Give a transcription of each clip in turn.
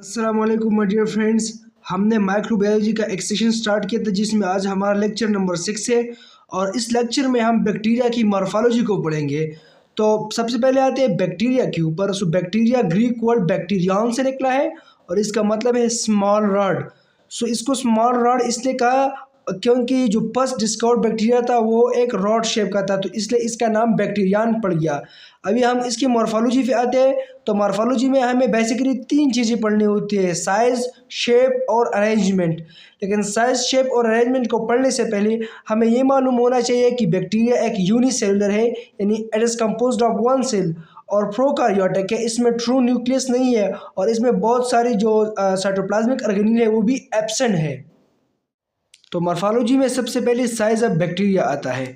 अस्सलाम वालेकुम my dear friends. हमने माइक्रोबायोलॉजी का एक सेशन स्टार्ट किया था जिसमें आज हमारा लेक्चर नंबर 6 है और इस लेक्चर में हम बैक्टीरिया की मॉर्फोलॉजी को पढ़ेंगे। तो सबसे पहले आते हैं बैक्टीरिया के ऊपर। So bacteria Greek word Bactrian से निकला है और इसका मतलब है स्मॉल रॉड। सो इसको स्मॉल रॉड इसलिए कहा क्योंकि जो फर्स्ट डिस्कवर्ड बैक्टीरिया था वो एक रॉड शेप का था, तो इसलिए इसका नाम बैक्टीरियन पड़ गया। अभी हम इसकी मॉर्फोलॉजी पे आते हैं। तो मॉर्फोलॉजी में हमें बेसिकली तीन चीज़ें पढ़नी होती है, साइज, शेप और अरेंजमेंट। लेकिन साइज, शेप और अरेंजमेंट को पढ़ने से पहले हमें ये मालूम होना चाहिए कि बैक्टीरिया एक यूनिसेलुलर है, यानी it is composed of one cell और प्रोकार्योटिक है। इसमें ट्रू न्यूक्लियस नहीं है और इसमें बहुत सारी जो साइटोप्लाज्मिक ऑर्गेनेल है वो भी एब्सेंट है। तो मॉर्फोलॉजी में सबसे पहले साइज ऑफ बैक्टीरिया आता है।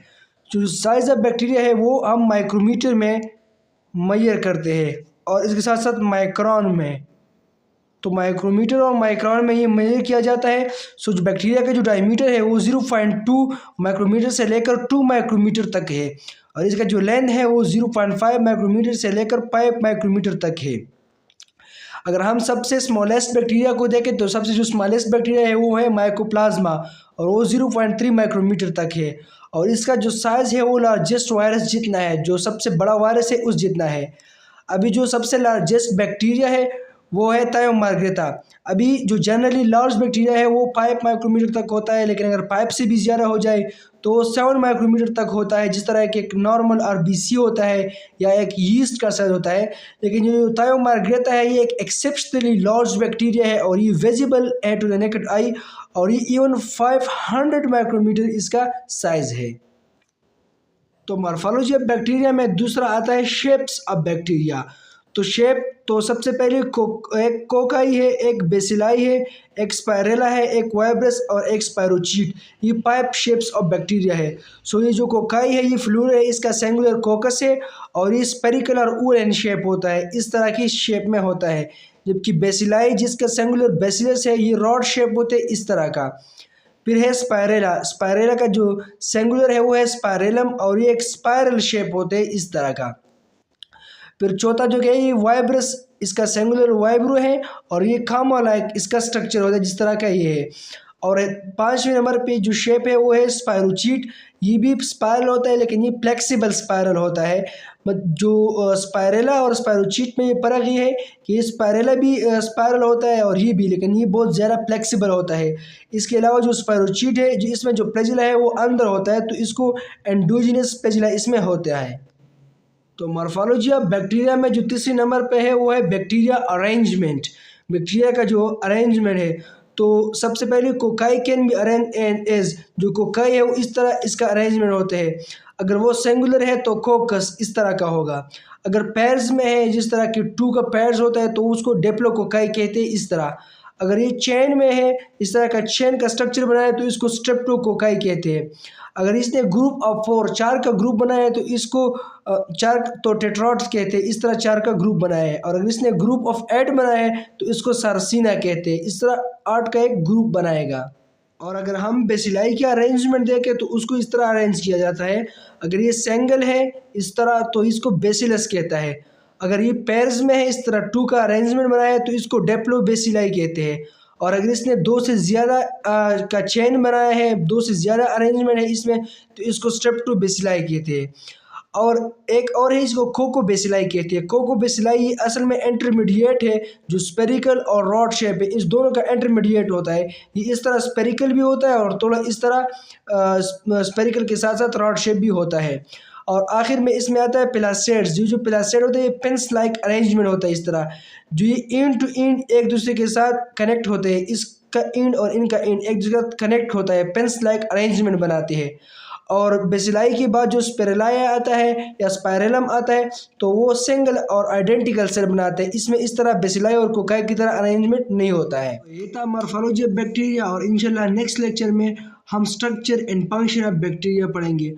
जो साइज ऑफ बैक्टीरिया है वो हम माइक्रोमीटर में मेजर करते हैं और इसके साथ साथ माइक्रोन में। तो माइक्रोमीटर और माइक्रोन में ये मेजर किया जाता है। सो जो बैक्टीरिया का जो डायमीटर है वो 0.2 माइक्रोमीटर से लेकर 2 माइक्रोमीटर तक है और इसका जो लेंथ है वो 0.5 माइक्रोमीटर से लेकर 5 माइक्रोमीटर तक है। अगर हम सबसे स्मॉलेस्ट बैक्टीरिया को देखें तो सबसे जो स्मॉलेस्ट बैक्टीरिया है वो है माइकोप्लाज्मा और वो 0.3 माइक्रोमीटर तक है और इसका जो साइज़ है वो लार्जेस्ट वायरस जितना है, जो सबसे बड़ा वायरस है उस जितना है। अभी जो सबसे लार्जेस्ट बैक्टीरिया है वो है थायोमार्ग्रेटा। अभी जो जनरली लार्ज बैक्टीरिया है वो 5 माइक्रोमीटर तक होता है, लेकिन अगर 5 से भी ज़्यादा हो जाए तो 7 माइक्रोमीटर तक होता है, जिस तरह के एक नॉर्मल आरबीसी होता है या एक यीस्ट का साइज होता है। लेकिन जो थायोमार्ग्रेटा है ये एक एक्सेप्शनली लार्ज बैक्टीरिया है और ये विजिबल है टू द नेकेड आई और ये इवन 500 माइक्रोमीटर इसका साइज है। तो मॉर्फोलॉजी ऑफ बैक्टीरिया में दूसरा आता है शेप्स ऑफ बैक्टीरिया। तो शेप तो सबसे पहले एक कोकाई है, एक बेसिलाई है, एक स्पायरेला है, एक वाइब्रस और एक स्पायरोचीट। ये 5 शेप्स ऑफ बैक्टीरिया है। सो ये जो कोकाई है ये फ्लूर है, इसका सेंगुलर कोकस है और ये स्पेरिकल और ऊलन शेप होता है, इस तरह की शेप में होता है। जबकि बेसिलाई जिसका सेंगुलर बेसिलस है ये रॉड शेप होते हैं इस तरह का। फिर है स्पायरेला। स्पायरेला का जो सेंगुलर है वो है स्पायरेलम और ये एक स्पायरल शेप होते हैं इस तरह का। फिर चौथा जो है ये वाइब्रस, इसका सेंगुलर वाइब्रो है और ये खामा लाइक इसका स्ट्रक्चर होता है जिस तरह का ये है। और 5वें नंबर पे जो शेप है वो है स्पायरोचीट। ये भी स्पायरल होता है लेकिन ये फ्लेक्सिबल स्पायरल होता है। जो स्पायरेला और स्पायरोचीट में ये फर्क ये है कि ये स्पायरेला भी स्पायरल होता है और ये भी, लेकिन ये बहुत ज़्यादा फ्लेक्सिबल होता है। इसके अलावा जो स्पायरोचीट है जो इसमें जो फ्लैजिला है वो अंदर होता है, तो इसको एंडोजिनस फ्लैजिला इसमें होता है। तो मॉर्फोलॉजी ऑफ बैक्टीरिया में जो तीसरे नंबर पे है वो है बैक्टीरिया अरेंजमेंट। बैक्टीरिया का जो अरेंजमेंट है तो सबसे पहले cocci can be arrange and edge. जो कोकाई है वो इस तरह इसका अरेंजमेंट होते हैं। अगर वो सिंगुलर है तो कोकस इस तरह का होगा। अगर पैर्स में है जिस तरह की 2 का पैर्स होता है तो उसको डेप्लोकोकाई कहते हैं इस तरह। अगर ये चेन में है, इस तरह का चेन का स्ट्रक्चर बनाया है तो इसको स्ट्रेप्टोकोकाई कहते हैं। अगर इसने ग्रुप ऑफ 4 4 का ग्रुप बनाया है तो इसको 4 तो टेट्राड्स कहते हैं, इस तरह 4 का ग्रुप बनाया है। और अगर इसने ग्रुप ऑफ 8 बनाया है तो इसको सार्सिना कहते हैं, इस तरह 8 का एक ग्रुप बनाएगा। और अगर हम बेसिलाई का अरेंजमेंट देखें तो उसको इस तरह अरेंज किया जाता है। अगर ये सेंगल है इस तरह तो इसको बेसिलस कहता है। अगर ये पैर्स में है इस तरह 2 का अरेंजमेंट बनाया है तो इसको डेप्लो बेसिलाई कहते हैं। और अगर इसने 2 से ज़्यादा का चेन बनाया है, 2 से ज़्यादा अरेंजमेंट है इसमें, तो इसको स्ट्रेप्टो बेसिलाई कहते हैं। और एक और है इसको कोको बेसिलाई कहते हैं। कोको बेसिलाई असल में इंटरमीडिएट है, जो स्पेरिकल और रॉड शेप है इस दोनों का इंटरमीडिएट होता है। ये इस तरह स्पेरिकल भी होता है और थोड़ा इस तरह स्पेरिकल के साथ साथ रॉड शेप भी होता है। और आखिर में इसमें आता है प्लासेड्स। जो प्लासेड होते हैं ये पेंस लाइक अरेंजमेंट होता है इस तरह, जो ये इंड टू इंड एक दूसरे के साथ कनेक्ट होते हैं। इसका इंड और इनका इंड एक दूसरे के साथ कनेक्ट होता है, पेंस लाइक अरेंजमेंट बनाते हैं। और बेसिलाई के बाद जो स्पेरेलाया आता है या स्पायरेलम आता है तो वो सिंगल और आइडेंटिकल सेल बनाते हैं। इसमें इस तरह बेसिलाई और कोकाई की तरह अरेंजमेंट नहीं होता है। ये था मॉर्फोलॉजी ऑफ बैक्टीरिया और इंशाल्लाह नेक्स्ट लेक्चर में हम structure and function of bacteria पढ़ेंगे।